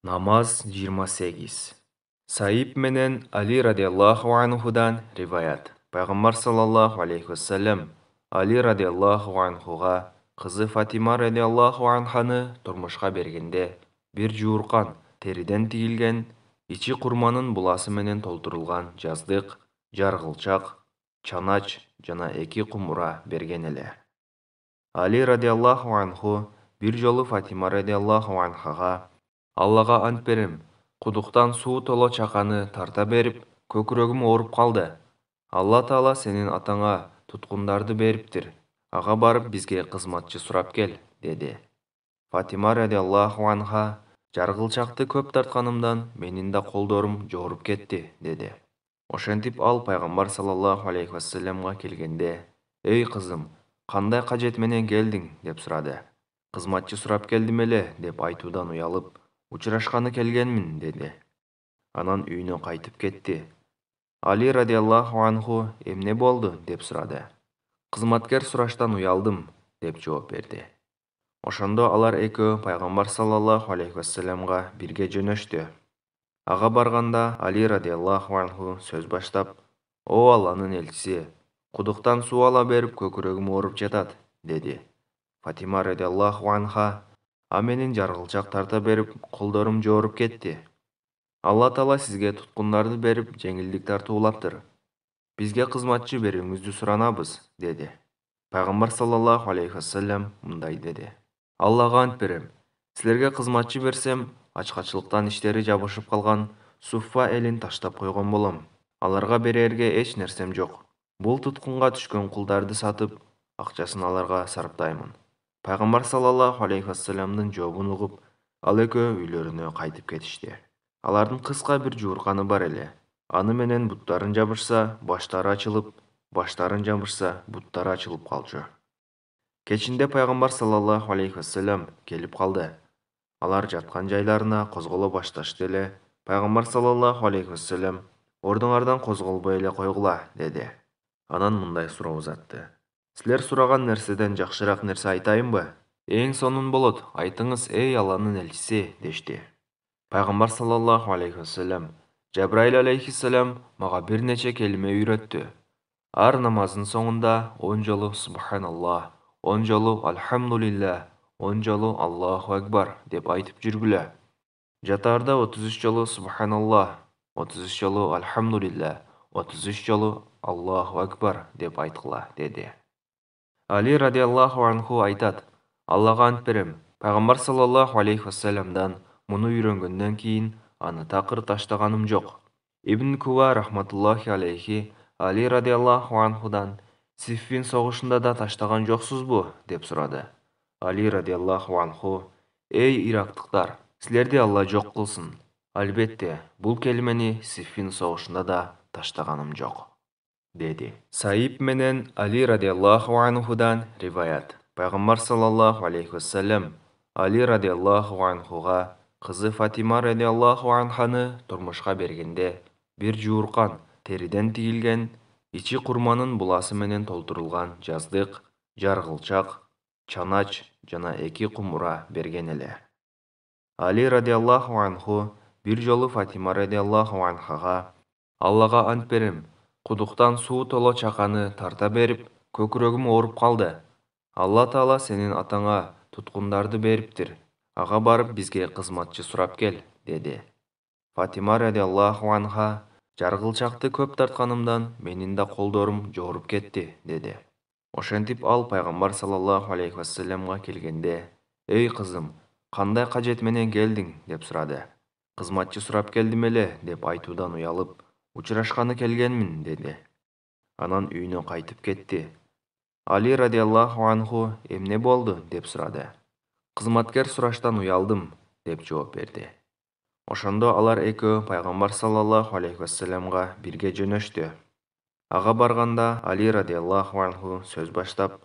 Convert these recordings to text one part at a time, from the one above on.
Намаз 28. Саиб менен Али радиаллаху анхудан риваят. Пайғамбар саллаллаху алейхи вассалам Али радиаллаху анхуға қызы Фатима радиаллаху анханы тұрмышқа бергенде, бір жуырқан теріден тигилген, ичи құрманын бұласы менен толтырылған жаздық, жарғылчақ, чанач жана эки құмыра берген эле. Али радиаллаху анху бір жолы Фатима радиаллаху анхаға: Аллаға ант берем, құдықтан суу толо чаканы тарта берип, көкүрөгүм ооруп калды. Алла Таала сенин атаңа туткундарды бериптир. Ага барып бизге кызматчы сурап кел, деди. Фатима радиаллаху анха: жаргылчакты көп тартканымдан менин да колдорум жооруп кетти, деди. Ошентип ал пайгамбар саллаллаху алейхи вассаламга келгенде: Эй кызым, кандай кажет менен келдиң, деп сурады. Кызматчы сурап келдим эле, деп айтуудан уялып, учурашканы келгенмин, деди. Анан үйүнө кайтып кетти. Али радиаллаху анху эмне болду, деп сурады. Кызматкер сураштан уялдым, деп жооп берди. Ошондо алар экөө пайгамбар саллаллаху алейхи вассаламга бирге жөнөштү. Ага барганда Али радиаллаху анху сөз баштап: О Алланын элчиси, кудуктан суу ала берип көкүрөгүм ооруп жатат, деди. Фатима радиаллаху анха: А менин жаргылчак тарта берип, колдорум жооруп кетти. Алла Таала сизге туткундарды берип, жеңилдик тартуулаптыр. Бизге кызматчы берүүңүздү суранабыз, деди. Пайгамбар саллаллаху алейхи вассалам мындай деди: Аллага ант берем, силерге кызматчы берсем, ачкачылыктан иштери жабышып калган Суффа элин таштап койгон болом. Аларга берерге эч нерсем жок. Бул туткунга түшкөн кулдарды сатып, акчасын аларга сарптаймын. Пайгамбар саллаллаху алейхи вассаламдын жообун угуп, ал экөө үйлөрүнө кайтып кетишти. Алардын кыска бир жуурканы бар эле. Аны менен буттарын жабышса, баштары ачылып, баштарын жабышса, буттары ачылып калчу. Кечинде пайгамбар саллаллаху алейхи вассалам келип калды. Алар жаткан жайларына козголо башташты эле. Пайгамбар саллаллаху алейхи вассалам: Ордуңардан козголбой эле койгула, деди. Анан мындай суроо узатты: Силер сураган нерседен жакшыраак нерсе айтайынбы? Эң сонун болот, айтыңыз, эй Алланын элчиси, дешти. Пайгамбар саллаллаху алейхи вассалам: Жабраил алейхиссалам мага бир нече келиме үйрөттү. Ар намаздын соңунда 10 жолу Субханаллах, 10 жолу Алхамдулиллах, 10 жолу Аллаху акбар деп айтып жүргүлө. Жатаарда 33 жолу Субханаллах, 33 жолу Алхамдулиллах, 33 жолу Аллаху акбар деп айткыла, деди. Али радиаллаху анху айтат: Аллага ант берем, пайгамбар саллаллаху алейхи вассаламдан муну үйрөнгөндөн кийин аны такыр таштаганым жок. Ибн Кува рахматуллахи алейхи Али радиаллаху анхудан: Сиффин согушунда да таштаган жоксузбу, деп сурады. Али радиаллаху анху: Эй ирактыктар, силерди Алла жок кылсын. Албетте, бул келимени Сиффин согушунда да таштаганым жок, деди. Саиб менен Али радиаллаху анхудан риваят. Пайгамбар саллаллаху алейхи вассалам Али радиаллаху анхуға қызы Фатима радиаллаху анханы тұрмышқа бергенде, бір жуырқан теріден тигилген, ичи құрманын бұласы менен толтырылған жаздық, жарғылчақ, чанач жана эки құмыра берген эле. Али радиаллаху анху бір жолы Фатима радиаллаху анхаға: Аллаға ант берем, кудуктан суу толо чаканы тарта берип, көкүрөгүм ооруп калды. Алла Таала сенин атаңа туткундарды бериптир. Ага барып бизге кызматчы сурап кел, деди. Фатима радиаллаху анха: жаргылчакты көп тартканымдан менин да колдорум жооруп кетти, деди. Ошентип ал пайгамбар саллаллаху алейхи вассаламга келгенде: Эй кызым, кандай кажет менен келдиң, деп сурады. Кызматчы сурап келдим эле, деп айтуудан уялып, учурашканы келгенмин, деди. Анан үйүнө кайтып кетти. Али радиаллаху анху эмне болду, деп сурады. Кызматкер сураштан уялдым, деп жооп берди. Ошондо алар экөө пайгамбар саллаллаху алейхи вассаламга бирге жөнөштү. Ага барганда Али радиаллаху анху сөз баштап: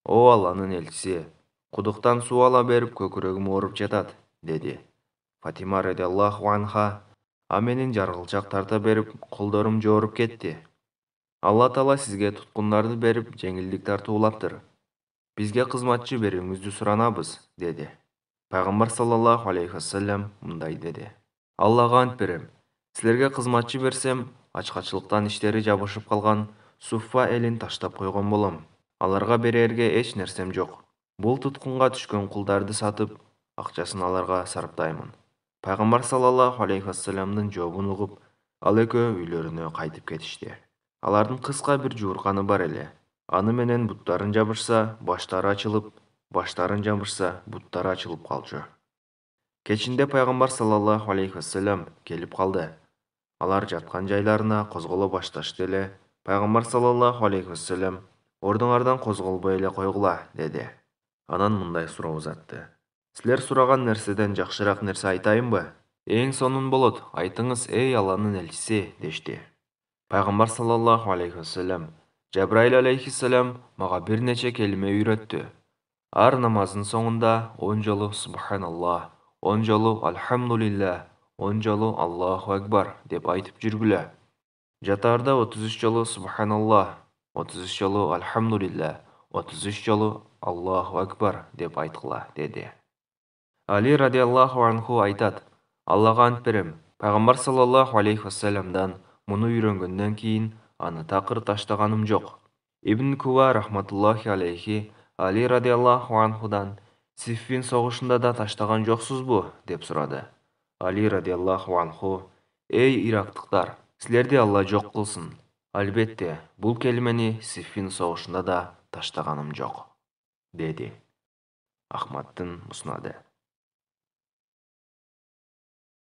О Алланын элчиси, кудуктан суу ала берип көкүрөгүм ооруп жатат, деди. Фатима радиаллаху анха: А менин жаргылчак тарта берип, колдорум жооруп кетти. Алла Таала сизге туткундарды берип, жеңилдик тартуулаптыр. Бизге кызматчы берүүңүздү суранабыз, деди. Пайғамбар саллаллаху алейхи вассалам мындай деді: Аллаға ант берем, сілерге қызматшы берсем, ачқачылықтан іштері жабышып қалған Суффа елін таштап қойған болам. Аларға берерге еш нәрсем жоқ. Бұл тұтқынға түшкен құлдарды сатып, ақшасын аларға сарыптаймын. Пайғамбар саллаллаху алейхи вассаламның жауабын ұғып, ал екеуі үйлеріне қайтып кетішті. Алардың қысқа бір жуырқаны бар еле. Аны менен бұттарын жабышса, баштары açылып, баштарын жабышса, бұттары açылып қалжы. Кечінде Пайғамбар саллаллаху алейхи вассалам келіп қалды. Алар жатқан жайларына қозғала башташты эле. Пайғамбар саллаллаху алейхи вассалам: "Ордуңардан қозғалбай эле койгула", деді. Анан мындай суроо узатты: "Силер сураган нерседен жакшыраак нерсе айтайынбы?" "Эң сонун болот, айтыңыз, эй Алланын элчиси", дешти. Пайғамбар саллаллаху алейхи вассалам: "Жабраил алейхиссалам мага бир нече келиме үйрөттү. Ар намаздын соңунда 10 жолу Субханаллах, 10 жолу Алхамдулиллах, 10 жолу Аллаху акбар деп айтып жүргүлө. Жатаарда 33 жолу Субханаллах, 33 жолу Алхамдулиллах, 33 жолу Аллаху акбар деп айткыла", деди. Али радиаллаху анху айтат: "Аллага ант берем, Пайгамбар саллаллаху алейхи вассаламдан муну үйрөнгөндөн кийин аны такыр таштаганым жок." Ибн Кува рахматуллахи алейхи Али радиаллаху анхудан: "Сиффин согушунда да таштаган жоксузбу?" деп сурады. Али радиаллаху анху: "Эй ирактыктар, силерди Алла жок кылсын. Албетте, бул келимени Сиффин согушунда да таштаганым жок", деди. Ахмадтын муснады.